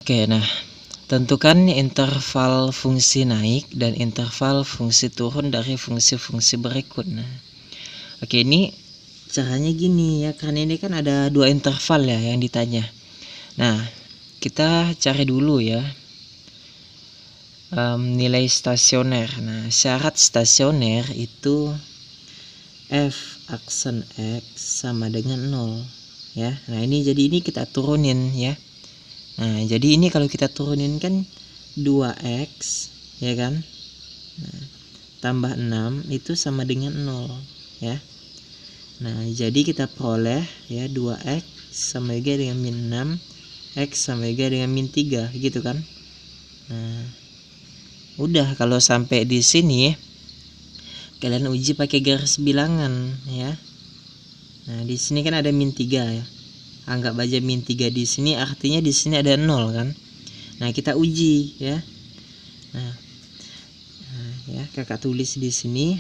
Oke, nah tentukan interval fungsi naik dan interval fungsi turun dari fungsi-fungsi berikut. Nah, oke, ini caranya gini ya, karena ini kan ada dua interval ya yang ditanya. Nah, kita cari dulu ya nilai stasioner. Nah, syarat stasioner itu f aksen x sama dengan 0 ya. Nah, ini kita turunin ya. Nah, jadi ini kalau kita turunin kan 2x ya kan. Nah, tambah 6 itu sama dengan 0 ya. Nah, jadi kita peroleh ya 2x sama juga dengan min 6, x sama juga dengan min 3 gitu kan. Nah, udah kalau sampai di sini kalian uji pakai garis bilangan ya. Nah, di sini kan ada min 3 ya. Anggap aja min 3 di sini, artinya di sini ada 0 kan. Nah, kita uji ya. Nah, ya kakak tulis di sini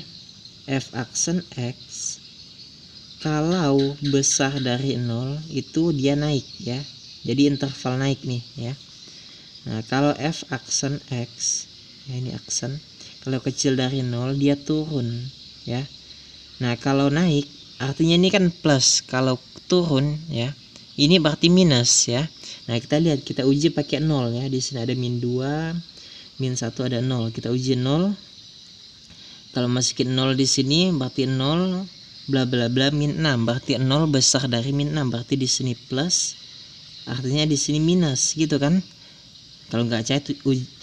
f aksen x kalau besar dari 0 itu dia naik ya. Jadi interval naik nih ya. Nah, kalau f aksen x ya, ini aksen, kalau kecil dari 0 dia turun ya. Nah, kalau naik artinya ini kan plus, kalau turun ya ini berarti minus ya. Nah, kita lihat, kita uji pakai 0 ya. Di sini ada min 2, min 1 ada 0. Kita uji 0. Kalau masukin 0 di sini berarti 0 bla bla bla min 6. Berarti 0 besar dari min 6. Berarti di sini plus. Artinya di sini minus gitu kan. Kalau nggak percaya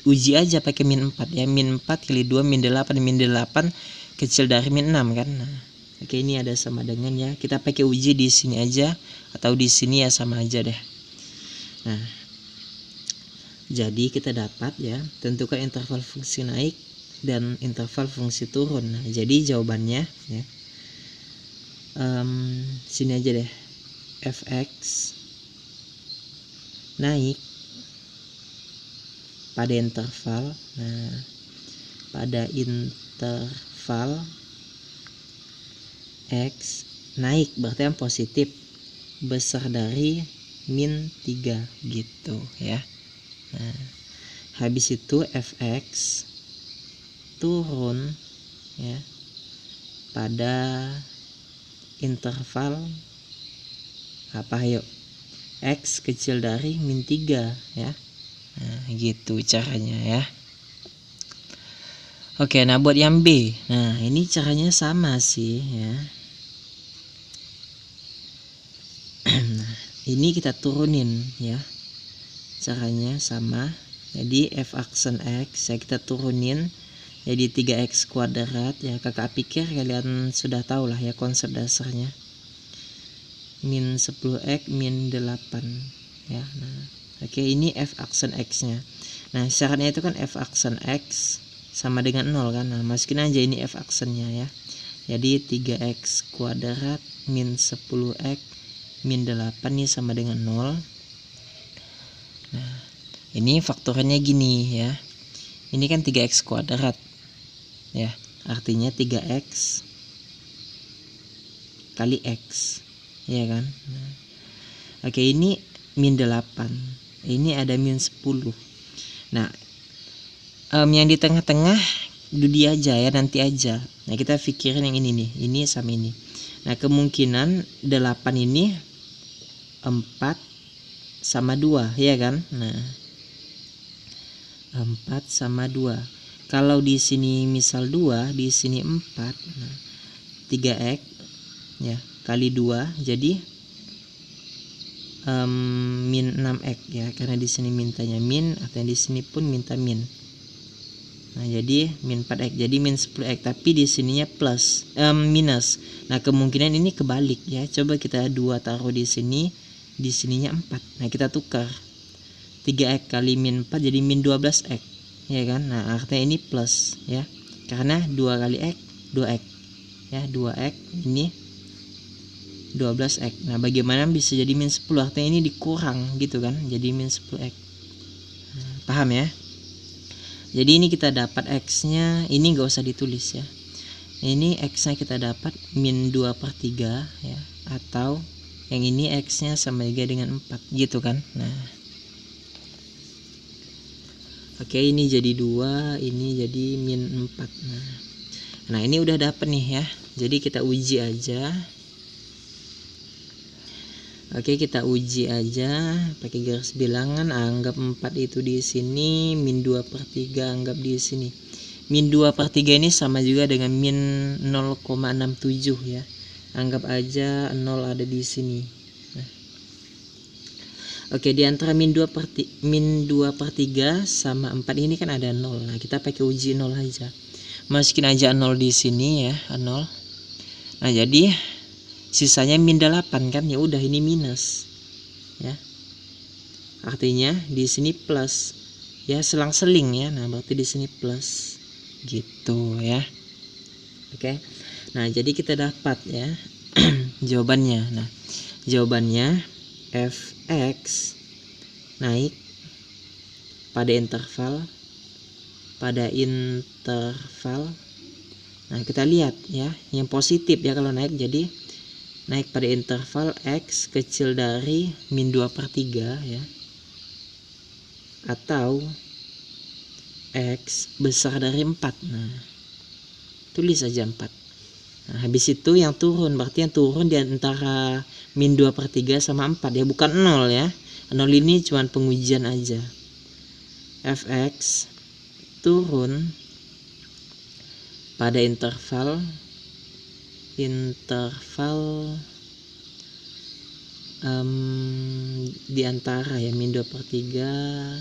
uji aja pakai min 4 ya. Min 4 kali 2 min 8, min 8 kecil dari min 6 kan. Nah, oke, ini ada sama dengan ya. Kita pakai uji di sini aja atau di sini ya, sama aja deh. Nah, jadi kita dapat ya, tentukan interval fungsi naik dan interval fungsi turun. Nah, jadi jawabannya ya, sini aja deh, fx naik pada interval. Nah, pada interval x naik berarti yang positif besar dari min 3 gitu ya. Nah, habis itu fx turun ya pada interval apa, yuk, x kecil dari min 3 ya. Nah, gitu caranya ya. Oke, nah buat yang B, nah ini caranya sama sih ya. Nah, ini kita turunin ya, caranya sama. Jadi f aksen x ya kita turunin jadi 3x kuadrat ya. Kakak pikir kalian sudah tahu lah ya konsep dasarnya, min 10x min 8 ya. Nah, oke, ini f aksen x nya. Nah, syaratnya itu kan f aksen x sama dengan 0 kan. Nah, masukin aja ini f aksennya ya. Jadi 3x kuadrat min 10x min 8 nih sama dengan 0. Nah, ini faktornya gini ya. Ini kan 3x kuadrat ya. Artinya 3x kali x ya kan. Nah, oke, ini min 8. Ini ada min 10. Nah, yang di tengah-tengah dudi aja ya, nanti aja. Nah, kita pikirin yang ini nih. Ini sama ini. Nah, kemungkinan 8 ini 4 sama 2 ya kan. Nah, 4 sama 2. Kalau di sini misal 2, di sini 4. Nah, 3x ya kali 2 jadi min 6x ya, karena di sini mintanya min, atau di sini pun minta min. Nah, jadi min 4x, jadi min 10x, tapi di sininya plus minus. Nah, kemungkinan ini kebalik ya. Coba kita 2 taruh di sininya 4. Nah, kita tukar 3x kali min 4 jadi min 12x ya kan. Nah, artinya ini plus ya, karena 2 kali x 2x ya, 2x ini 12x. Nah, bagaimana bisa jadi min 10? Artinya ini dikurang gitu kan, jadi min 10x. Nah, paham ya? Jadi ini kita dapat x-nya, ini nggak usah ditulis ya. Ini x-nya kita dapat min 2/3 ya, atau yang ini x-nya sama juga dengan 4 gitu kan. Nah, Oke, ini jadi 2, ini jadi min 4. Nah ini udah dapet nih ya. Jadi kita uji aja. Oke, kita uji aja pakai garis bilangan. Anggap 4 itu di sini, min 2/3 anggap di sini. Min 2/3 ini sama juga dengan min 0,67 ya. Anggap aja 0 ada di sini. Nah. Oke, di antara min 2/3 sama 4 ini kan ada 0. Nah, kita pakai uji 0 aja. Masukin aja 0 di sini ya, 0. Nah, jadi sisanya min 8 kan, ya udah ini minus. Ya. Artinya di sini plus. Ya, selang-seling ya. Nah, berarti di sini plus. Gitu ya. Oke. Nah, jadi kita dapat ya jawabannya. Nah, jawabannya fx naik pada interval Nah, kita lihat ya, yang positif ya kalau naik, jadi naik pada interval x kecil dari min 2/3 ya, atau x besar dari 4. Nah, tulis aja 4. Nah, habis itu yang turun, berarti yang turun di antara min 2/3 sama 4 ya, bukan 0 ya. 0 ini cuma pengujian aja. Fx turun pada interval di antara ya min 2/3.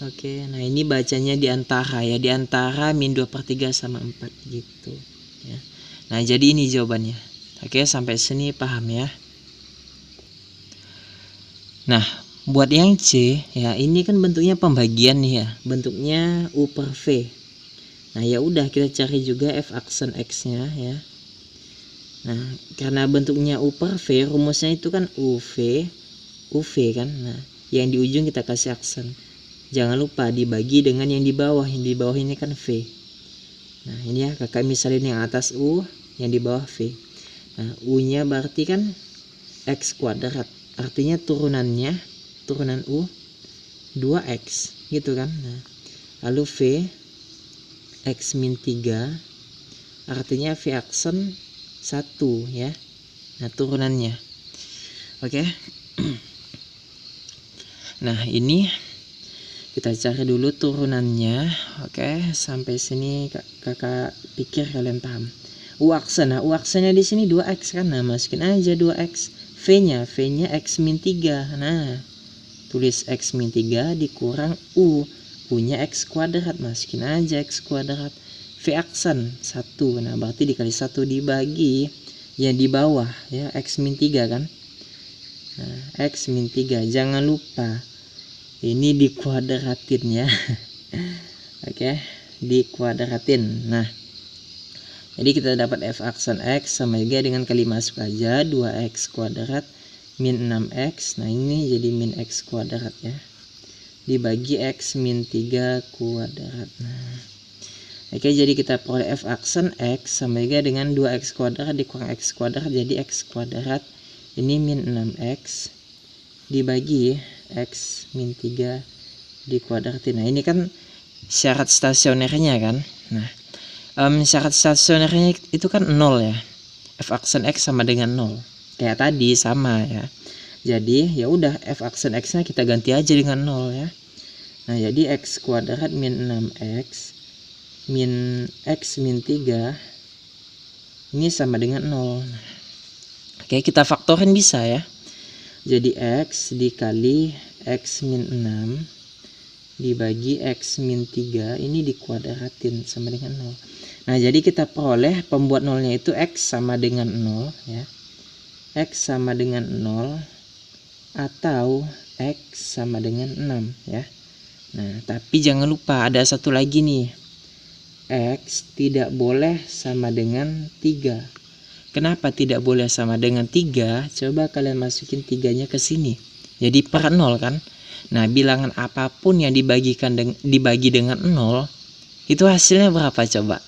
Oke, nah ini bacanya di antara ya, di antara min 2/3 sama 4 gitu ya. Nah, jadi ini jawabannya. Oke, sampai sini paham ya. Nah, buat yang C ya, ini kan bentuknya pembagian nih ya, bentuknya U/V. Nah, ya udah kita cari juga f aksen x-nya ya. Nah, karena bentuknya U/V, rumusnya itu kan UV kan. Nah, yang di ujung kita kasih aksen. Jangan lupa dibagi dengan yang di bawah. Yang di bawah ini kan V. Nah, ini ya kakak misalin yang atas U, yang di bawah V. Nah, U-nya berarti kan X kuadrat. Artinya turunan U 2X gitu kan. Nah, lalu V X min 3 artinya V aksen 1 ya. Nah, turunannya. Oke. Nah, ini kita cari dulu turunannya. Oke, sampai sini kakak pikir kalian paham. U aksen, nah U aksennya di sini 2x kan. Nah, masukin aja 2x. V-nya x min 3. Nah, tulis x min 3 dikurang U. U-nya x kuadrat, masukin aja x kuadrat. V aksen 1. Nah, berarti dikali 1 dibagi yang di bawah ya, x min 3 kan. Nah, x min 3. Jangan lupa ini dikuadratin ya. Oke, dikuadratin. Nah, jadi kita dapat f aksen x sama juga dengan kali masuk aja 2x kuadrat min 6x. Nah, ini jadi min x kuadrat ya, dibagi x min 3 kuadrat. Nah, oke, jadi kita peroleh f aksen x sama juga dengan 2x kuadrat dikurang x kuadrat, jadi x kuadrat ini min 6x dibagi x min 3 dikuadratin. Nah, ini kan syarat stasionernya kan. Nah, syarat stasionernya itu kan 0 ya. F aksen x sama dengan 0. Kayak tadi sama ya. Jadi ya udah f aksen x-nya kita ganti aja dengan 0 ya. Nah, jadi x kuadrat min 6x min x min 3 ini sama dengan 0. Oke, kita faktorin bisa ya. Jadi x dikali x min 6 dibagi x min 3 ini dikuadratin sama dengan 0. Nah, jadi kita peroleh pembuat nolnya itu x sama dengan 0 ya. X sama dengan 0 atau x sama dengan 6 ya. Nah, tapi jangan lupa ada satu lagi nih. X tidak boleh sama dengan 3. Kenapa tidak boleh sama dengan 3? Coba kalian masukin 3-nya ke sini. Jadi per 0 kan. Nah, bilangan apapun yang dibagi dengan 0, itu hasilnya berapa coba?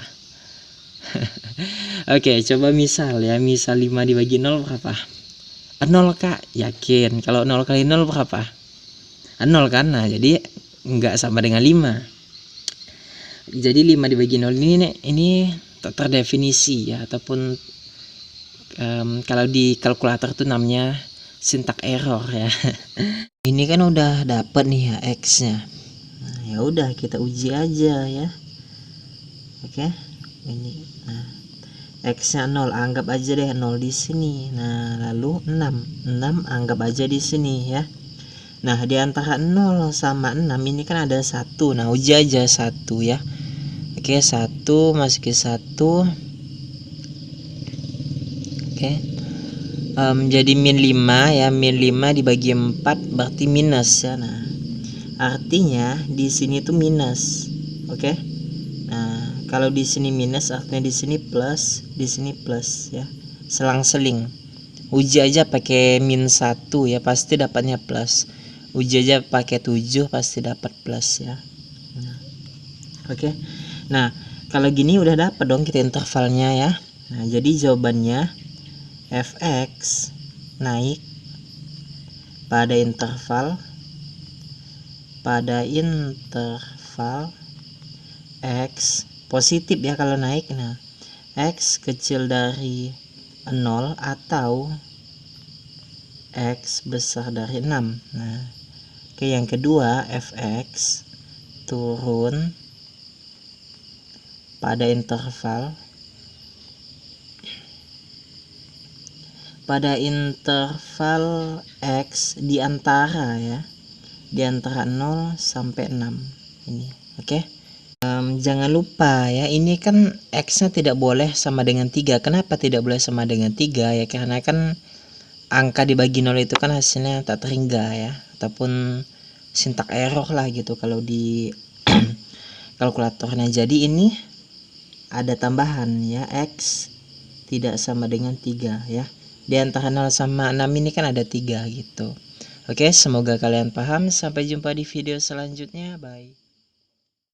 Oke, coba misal ya. Misal 5 dibagi 0 berapa? 0 kak? Yakin. Kalau 0 kali 0 berapa? 0 kan. Nah, jadi enggak sama dengan 5. Jadi 5 dibagi 0 ini terdefinisi ya, ataupun kalau di kalkulator tuh namanya syntax error ya. Ini kan udah dapet nih ya X-nya. Nah, ya udah kita uji aja ya. Oke. Ini nah X-nya 0, anggap aja deh 0 di sini. Nah, lalu 6 anggap aja di sini ya. Nah, di antara 0 sama 6 ini kan ada 1. Nah, uji aja 1 ya. Oke, 1 masukin 1. Oke. Jadi min 5 ya, min 5 dibagi 4 berarti minus ya. Nah, artinya di sini tuh minus. Oke. Nah, kalau di sini minus artinya di sini plus, di sini plus ya. Selang-seling. Uji aja pakai min 1 ya, pasti dapatnya plus. Uji aja pakai 7 pasti dapat plus ya. Nah, oke. Nah, kalau gini udah dapat dong kita intervalnya ya. Nah, jadi jawabannya fx naik pada interval x positif ya kalau naik. Nah, x kecil dari 0 atau x besar dari 6. Nah, oke, yang kedua fx turun pada interval x di antara ya, di antara 0 sampai 6 ini. Oke. Jangan lupa ya, ini kan x-nya tidak boleh sama dengan 3. Kenapa tidak boleh sama dengan 3 ya? Karena kan angka dibagi 0 itu kan hasilnya tak terhingga ya, ataupun syntax error lah gitu kalau di kalkulatornya. Jadi ini ada tambahan ya, x tidak sama dengan 3 ya. Di antara 0 sama 6 ini kan ada 3 gitu. Oke, semoga kalian paham. Sampai jumpa di video selanjutnya. Bye.